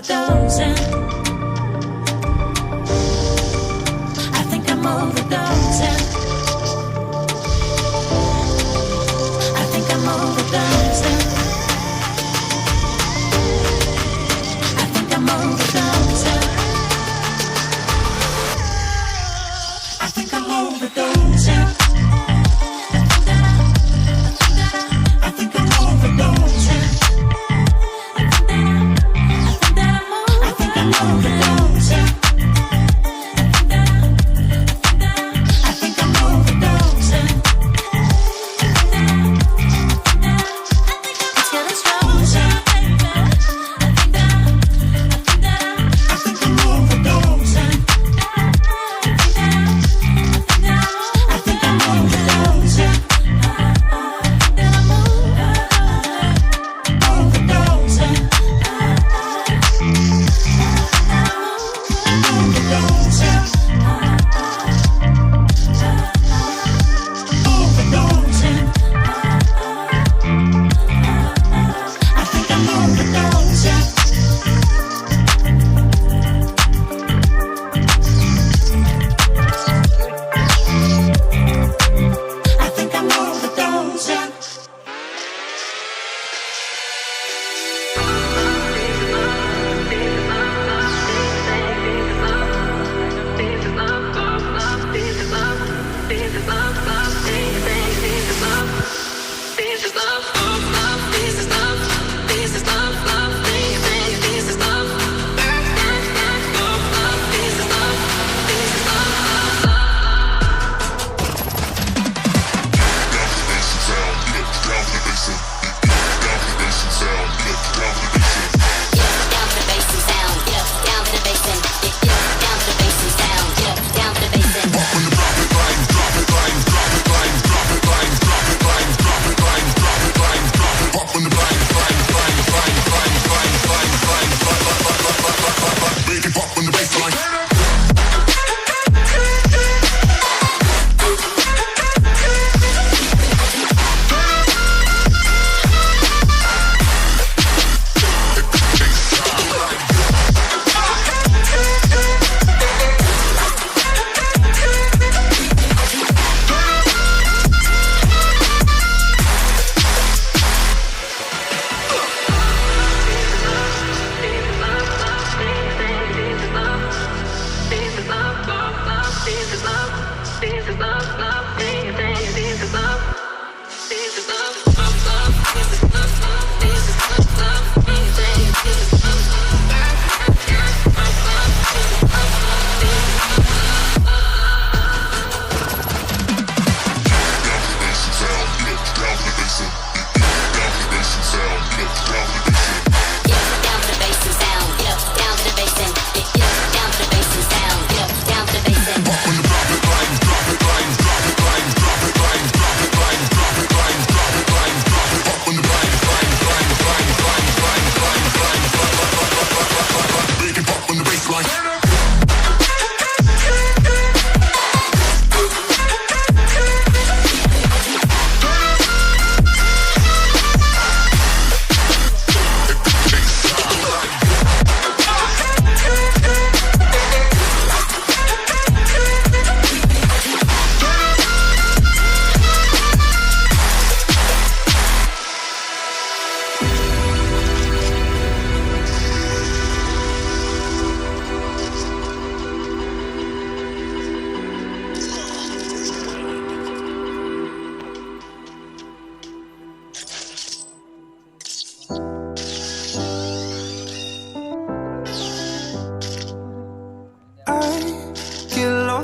overdosing. I think I'm overdosing. I think I'm overdosing. I think I'm overdosing. I think I'm overdosing. I think I'm overdosing. I think I'm overdosing. I think I'm overdosing. It's getting closer. I think I'm overdosing. I think I'm overdosing.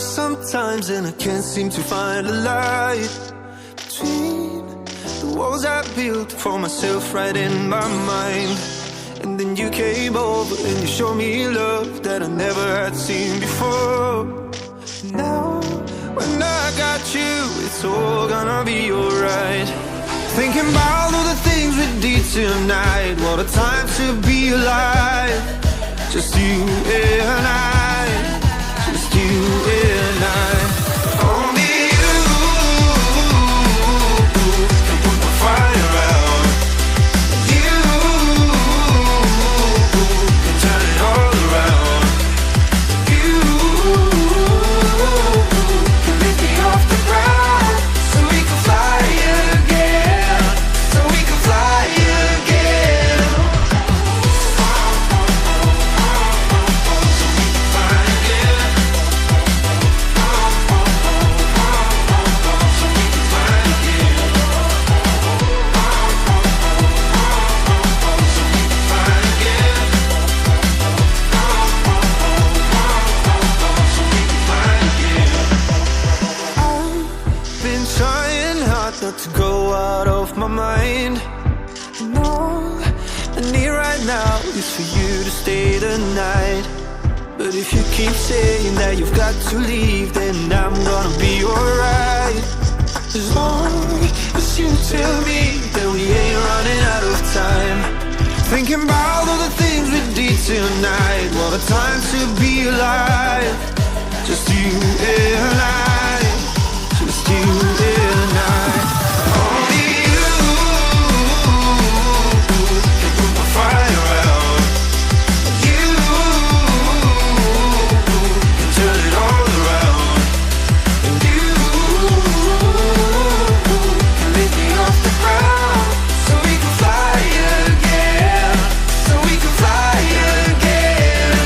Sometimes and I can't seem to find a light between the walls I built for myself right in my mind. And then you came over and you showed me love that I never had seen before. Now when I got you, it's all gonna be alright. Thinking about all the things we did tonight. What a time to be alive. Just you and I, just you and I. Only you can put the fire out. You can turn it not to go out of my mind. And all I need right now is for you to stay the night. But if you keep saying that you've got to leave, then I'm gonna be alright. As long as you tell me that we ain't running out of time. Thinking about all the things we did tonight. What a time to be alive. Just you and I. Just you and I. Only you can put my fire out. You can turn it all around. And you can lift me off the ground. So we can fly again. So we can fly again.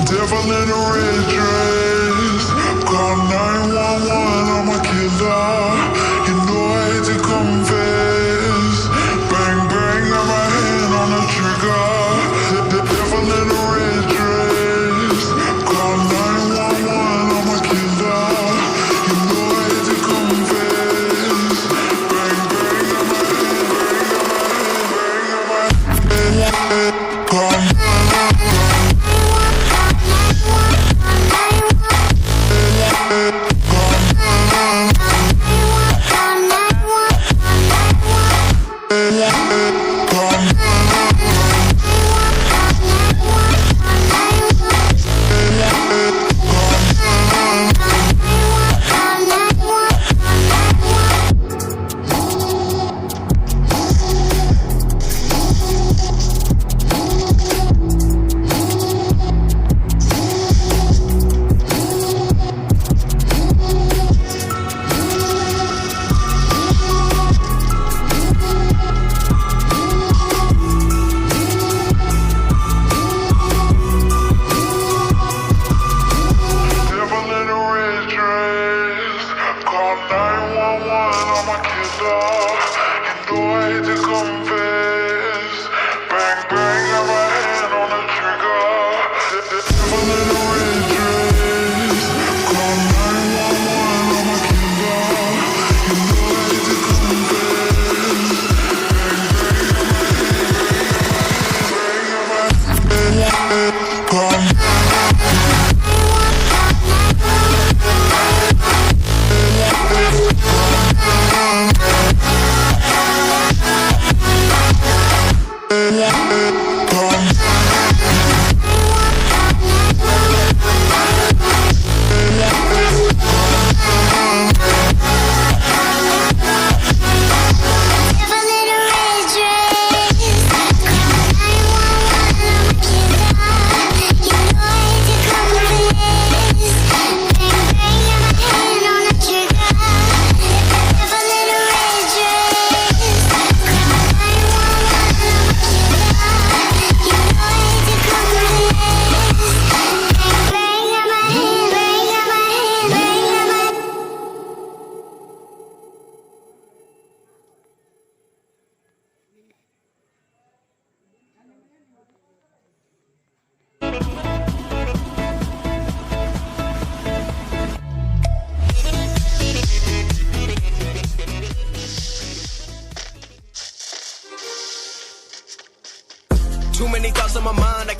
Devil in a red dress, call 911, I'm a killer. You know I hate to confess. Bang bang, got my hand on the trigger. The devil in a red dress, call 911, I'm a killer. You know I hate to confess. Bang bang, got my hand, bang got my hand, call.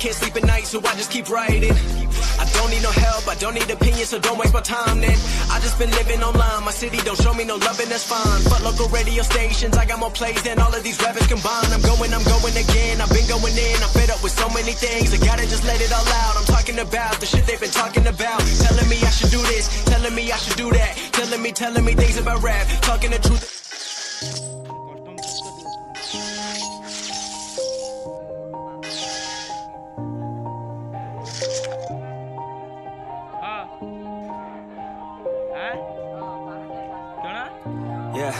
can't sleep at night, so I just keep writing. I don't need no help, I don't need opinions, so don't waste my time then. I just been living online, my city don't show me no love and that's fine. Fuck local radio stations, I got more plays than all of these rappers combined. I'm going again, I've been going in, I'm fed up with so many things. I gotta just let it all out, I'm talking about the shit they've been talking about. Telling me I should do this, telling me I should do that. Telling me things about rap, talking the truth. Yeah.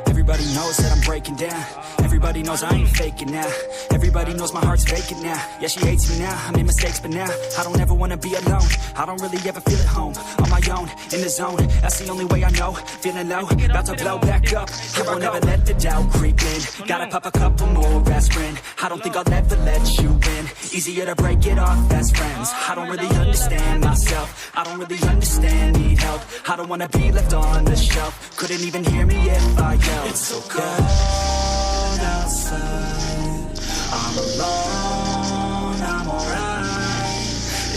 Everybody knows that I'm breaking down. Everybody knows I ain't faking now. Everybody knows my heart's vacant now. Yeah, she hates me now. I made mistakes, but now I don't ever wanna be alone. I don't really ever feel at home. On my own, in the zone. That's the only way I know. Feeling low, about to blow back up. I won't ever let the doubt creep in. Gotta pop a couple more aspirin. I don't think I'll ever let you in. Easier to break it off as friends. I don't really understand myself. I don't really understand, need help. I don't wanna be left on the shelf. Couldn't even hear me if I yelled. It's so cold outside. I'm alone, I'm alright.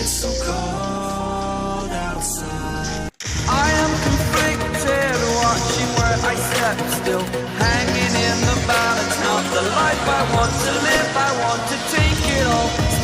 It's so cold outside. I am conflicted, watching where I step still, hanging in the balance. Not the life I want to live, I want to take it all.